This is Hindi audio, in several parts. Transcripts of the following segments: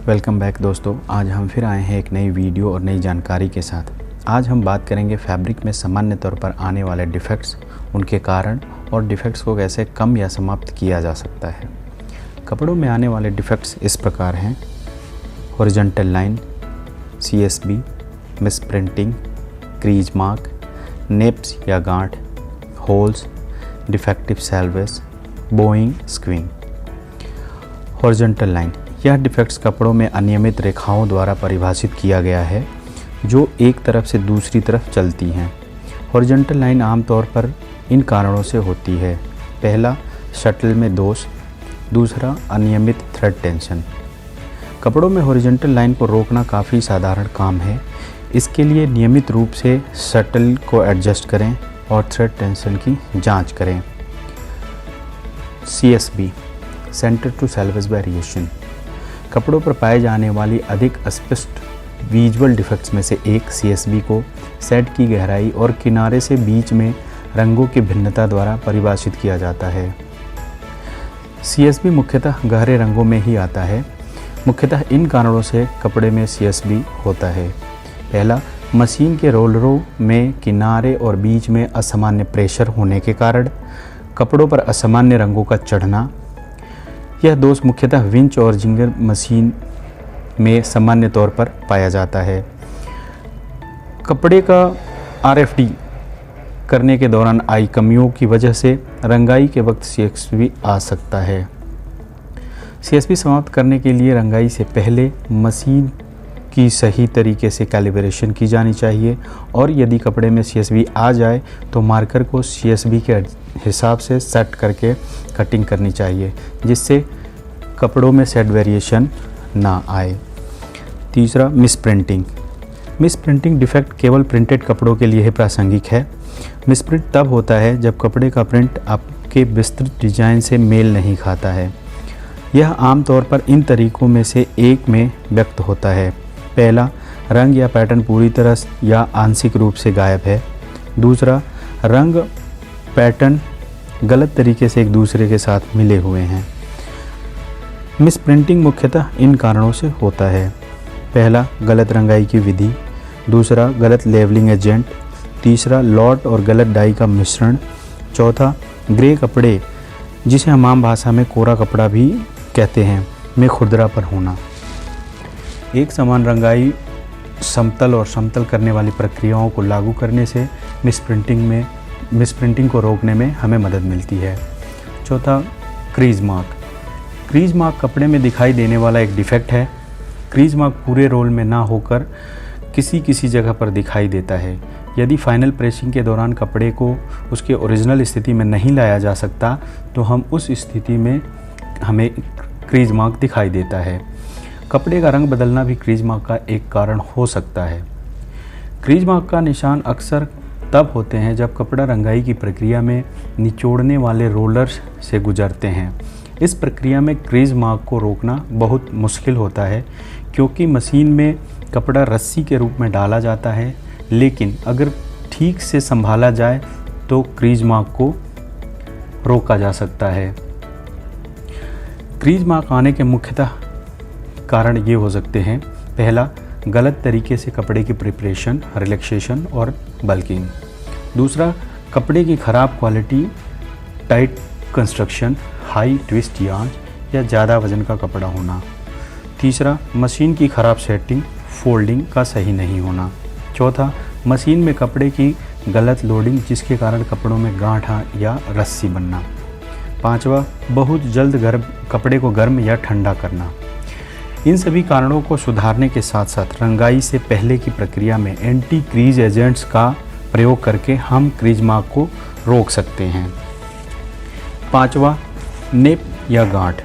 वेलकम बैक दोस्तों। आज हम फिर आए हैं एक नई वीडियो और नई जानकारी के साथ। आज हम बात करेंगे फैब्रिक में सामान्य तौर पर आने वाले डिफेक्ट्स, उनके कारण और डिफेक्ट्स को कैसे कम या समाप्त किया जा सकता है। कपड़ों में आने वाले डिफेक्ट्स इस प्रकार हैं: horizontal line, CSB, misprinting, crease mark, neps या गांठ, holes, defective selvedge, bowing, skewing. Horizontal line, यह डिफेक्ट्स कपड़ों में अनियमित रेखाओं द्वारा परिभाषित किया गया है जो एक तरफ से दूसरी तरफ चलती हैं। हॉरिजॉन्टल लाइन आमतौर पर इन कारणों से होती है: पहला, शटल में दोष; दूसरा, अनियमित थ्रेड टेंशन। कपड़ों में हॉरिजॉन्टल लाइन को रोकना काफ़ी साधारण काम है। इसके लिए नियमित रूप से शटल को एडजस्ट करें और थ्रेड टेंशन की जांच करें। CSB, centre to selvage variation, कपड़ों पर पाए जाने वाली अधिक स्पष्ट विजुअल डिफेक्ट्स में से एक CSB को सेट की गहराई और किनारे से बीच में रंगों की भिन्नता द्वारा परिभाषित किया जाता है। CSB मुख्यतः गहरे रंगों में ही आता है। मुख्यतः इन कारणों से कपड़े में CSB होता है। पहला, मशीन के रोलरों में किनारे और बीच में असामान्य प्रेशर होने के कारण कपड़ों पर असामान्य रंगों का चढ़ना। यह दोष मुख्यतः विंच और जिंगर मशीन में सामान्य तौर पर पाया जाता है। कपड़े का RFD करने के दौरान आई कमियों की वजह से रंगाई के वक्त CSB आ सकता है। CSB समाप्त करने के लिए रंगाई से पहले मशीन की सही तरीके से कैलिब्रेशन की जानी चाहिए और यदि कपड़े में CSB आ जाए तो मार्कर को CSB के हिसाब से सेट करके कटिंग करनी चाहिए जिससे कपड़ों में सेट वेरिएशन ना आए। तीसरा, miss printing. Miss printing defect केवल प्रिंटेड कपड़ों के लिए ही प्रासंगिक है। मिस प्रिंट तब होता है जब कपड़े का प्रिंट आपके विस्तृत डिजाइन से मेल नहीं खाता है। यह आमतौर पर इन तरीकों में से एक में व्यक्त होता है: पहला, रंग या पैटर्न पूरी तरह या आंशिक रूप से गायब है; दूसरा, रंग पैटर्न गलत तरीके से एक दूसरे के साथ मिले हुए हैं। मिस प्रिंटिंग मुख्यतः इन कारणों से होता है: पहला, गलत रंगाई की विधि; दूसरा, गलत लेवलिंग एजेंट; तीसरा, लॉट और गलत डाई का मिश्रण; चौथा, ग्रे कपड़े, जिसे हम आम भाषा में कोरा कपड़ा भी कहते हैं, में खुरदरापन होना। एक समान रंगाई, समतल और समतल करने वाली प्रक्रियाओं को लागू करने से मिस प्रिंटिंग को रोकने में हमें मदद मिलती है। चौथा, क्रीज मार्क। क्रीज मार्क कपड़े में दिखाई देने वाला एक डिफेक्ट है। क्रीज मार्क पूरे रोल में ना होकर किसी जगह पर दिखाई देता है। यदि फाइनल प्रेसिंग के दौरान कपड़े को उसके ओरिजिनल स्थिति में नहीं लाया जा सकता तो हम उस स्थिति में हमें क्रीज मार्क दिखाई देता है। कपड़े का रंग बदलना भी क्रीज मार्क का एक कारण हो सकता है। क्रीज मार्क का निशान अक्सर तब होते हैं जब कपड़ा रंगाई की प्रक्रिया में निचोड़ने वाले रोलर्स से गुजरते हैं। इस प्रक्रिया में क्रीज मार्क को रोकना बहुत मुश्किल होता है क्योंकि मशीन में कपड़ा रस्सी के रूप में डाला जाता है, लेकिन अगर ठीक से संभाला जाए तो क्रीज मार्क को रोका जा सकता है। क्रीज मार्क आने के मुख्यतः कारण ये हो सकते हैं: पहला, गलत तरीके से कपड़े की प्रिपरेशन, रिलैक्सेशन और बल्किंग; दूसरा, कपड़े की ख़राब quality, tight construction, high twist yarn या ज़्यादा वजन का कपड़ा होना; तीसरा, मशीन की ख़राब सेटिंग, फोल्डिंग का सही नहीं होना; चौथा, मशीन में कपड़े की गलत लोडिंग जिसके कारण कपड़ों में गांठा या रस्सी बनना; पांचवा, बहुत जल्द कपड़े को गर्म या ठंडा करना। इन सभी कारणों को सुधारने के साथ साथ रंगाई से पहले की प्रक्रिया में एंटी क्रीज एजेंट्स का प्रयोग करके हम क्रीज मार्क को रोक सकते हैं। पांचवा, नेप या गांठ।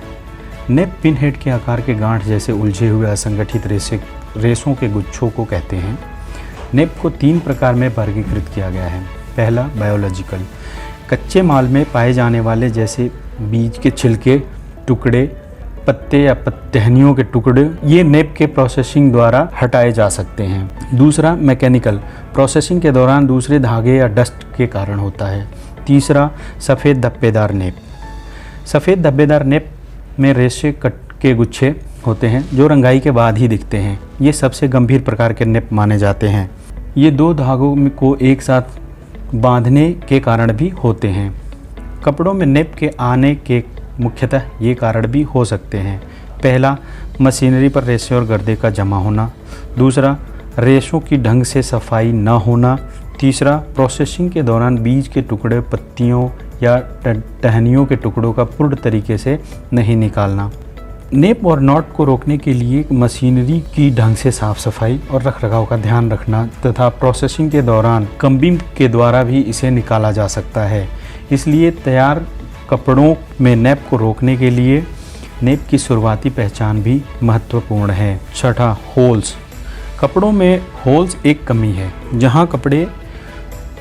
नेप पिन हेड के आकार के गांठ जैसे उलझे हुए असंगठित रेशों के गुच्छों को कहते हैं। नेप को 3 प्रकार में वर्गीकृत किया गया है। पहला, बायोलॉजिकल, कच्चे माल में पाए जाने वाले जैसे बीज के छिलके, टुकड़े, पत्ते या टहनियों के टुकड़े, ये नेप के प्रोसेसिंग द्वारा हटाए जा सकते हैं। दूसरा, मैकेनिकल, प्रोसेसिंग के दौरान दूसरे धागे या डस्ट के कारण होता है। तीसरा, सफ़ेद धब्बेदार नेप। सफ़ेद धब्बेदार नेप में रेशे के गुच्छे होते हैं जो रंगाई के बाद ही दिखते हैं। ये सबसे गंभीर प्रकार के निप माने जाते हैं। ये 2 धागों को एक साथ बांधने के कारण भी होते हैं। कपड़ों में निप के आने के मुख्यतः ये कारण भी हो सकते हैं। पहला, मशीनरी पर रेशे और गर्दे का जमा होना। दूसरा, रेशों की ढंग से सफाई न होना। तीसरा, प्रोसेसिंग के दौरान बीज के टुकड़े, पत्तियों या टहनियों के टुकड़ों का पूर्ण तरीके से नहीं निकालना। नेप और नॉट को रोकने के लिए मशीनरी की ढंग से साफ सफाई और रखरखाव का ध्यान रखना तथा प्रोसेसिंग के दौरान कम्बिंग के द्वारा भी इसे निकाला जा सकता है। इसलिए तैयार कपड़ों में नेप को रोकने के लिए नेप की शुरुआती पहचान भी महत्वपूर्ण है। छठा, होल्स। कपड़ों में होल्स एक कमी है, जहां कपड़े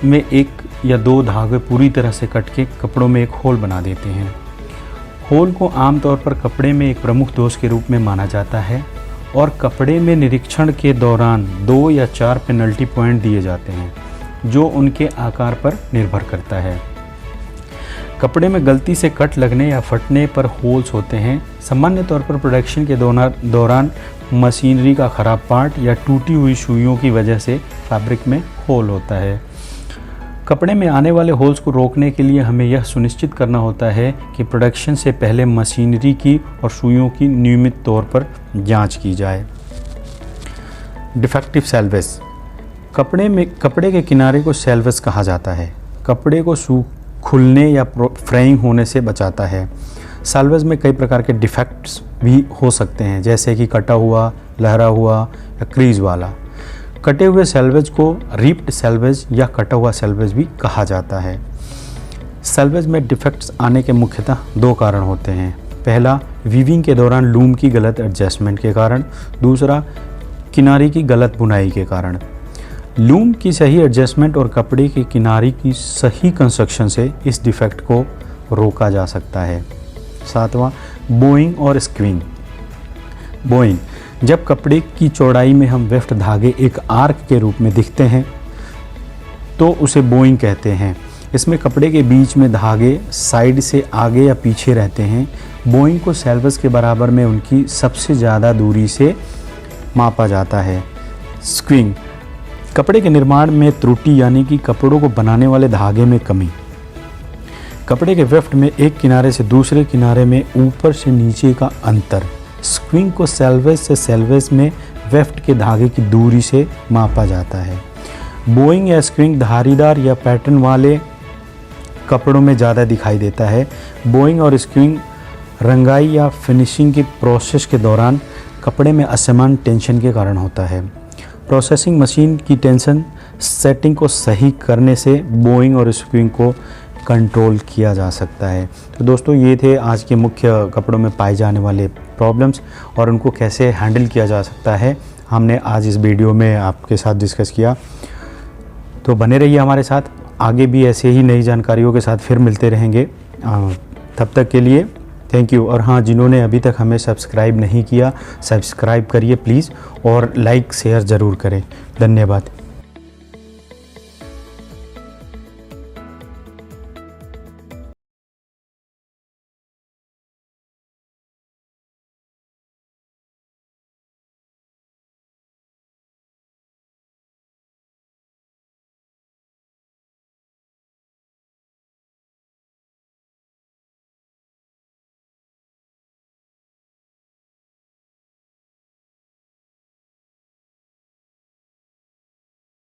में 1 या 2 धागे पूरी तरह से कट के कपड़ों में एक होल बना देते हैं। होल को आमतौर पर कपड़े में एक प्रमुख दोष के रूप में माना जाता है और कपड़े में निरीक्षण के दौरान 2 या 4 पेनल्टी पॉइंट दिए जाते हैं, जो उनके आकार पर निर्भर करता है। कपड़े में गलती से कट लगने या फटने पर होल्स होते हैं। सामान्य तौर पर प्रोडक्शन के दौरान मशीनरी का खराब पार्ट या टूटी हुई सुइयों की वजह से फैब्रिक में होल होता है। कपड़े में आने वाले होल्स को रोकने के लिए हमें यह सुनिश्चित करना होता है कि प्रोडक्शन से पहले मशीनरी की और सुइयों की नियमित तौर पर जांच की जाए। Defective salvage. कपड़े के किनारे को सेल्वेज कहा जाता है। कपड़े को खुलने या फ्राइंग होने से बचाता है। सेल्वेज में कई प्रकार के डिफेक्ट्स भी हो सकते हैं, जैसे कि कटा हुआ, लहरा हुआ या क्रीज वाला। कटे हुए सेल्वेज को रिप्ड सेल्वेज या कटा हुआ सेल्वेज भी कहा जाता है। सेल्वेज में डिफेक्ट्स आने के मुख्यतः 2 कारण होते हैं। पहला, वीविंग के दौरान लूम की गलत एडजस्टमेंट के कारण। दूसरा, किनारी की गलत बुनाई के कारण। लूम की सही एडजस्टमेंट और कपड़े की किनारी की सही कंस्ट्रक्शन से इस डिफेक्ट को रोका जा सकता है। 7वां, बोइंग और स्क्विंग। बोइंग, जब कपड़े की चौड़ाई में हम वेफ्ट धागे एक आर्क के रूप में दिखते हैं तो उसे बोइंग कहते हैं। इसमें कपड़े के बीच में धागे साइड से आगे या पीछे रहते हैं। बोइंग को सेल्वेज के बराबर में उनकी सबसे ज़्यादा दूरी से मापा जाता है। स्क्विंग, कपड़े के निर्माण में त्रुटि यानी कि कपड़ों को बनाने वाले धागे में कमी। कपड़े के वेफ्ट में एक किनारे से दूसरे किनारे में ऊपर से नीचे का अंतर। स्क्विंग को सेल्वेज से सेल्वेज में वेफ्ट के धागे की दूरी से मापा जाता है। बोइंग या स्क्विंग धारीदार या पैटर्न वाले कपड़ों में ज़्यादा दिखाई देता है। बोइंग और स्क्विंग रंगाई या फिनिशिंग के प्रोसेस के दौरान कपड़े में असमान टेंशन के कारण होता है। प्रोसेसिंग मशीन की टेंशन सेटिंग को सही करने से बोइंग और स्क्विंग को कंट्रोल किया जा सकता है। तो दोस्तों, ये थे आज के मुख्य कपड़ों में पाए जाने वाले प्रॉब्लम्स और उनको कैसे हैंडल किया जा सकता है, हमने आज इस वीडियो में आपके साथ डिस्कस किया। तो बने रहिए हमारे साथ, आगे भी ऐसे ही नई जानकारियों के साथ फिर मिलते रहेंगे। तब तक के लिए थैंक यू। और हाँ, जिन्होंने अभी तक हमें सब्सक्राइब नहीं किया, सब्सक्राइब करिए प्लीज़ और लाइक शेयर ज़रूर करें। धन्यवाद।